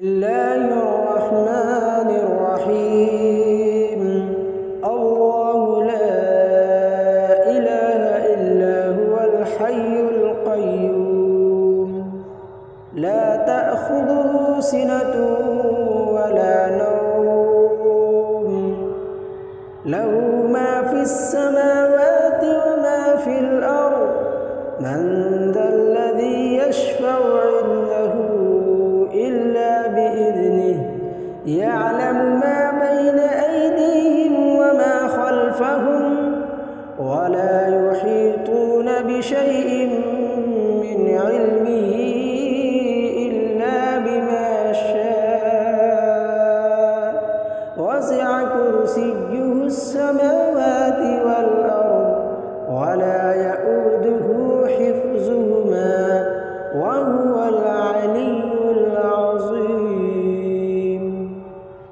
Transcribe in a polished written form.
الله الرحمن الرحيم. الله لا إله إلا هو الحي القيوم، لا تأخذه سنة ولا نوم، له ما في السماوات وما في الأرض. من ذا الذي يشفع عنده إلا بإذنه، يعلم ما بين أيديهم وما خلفهم، ولا يحيطون بشيء من علمه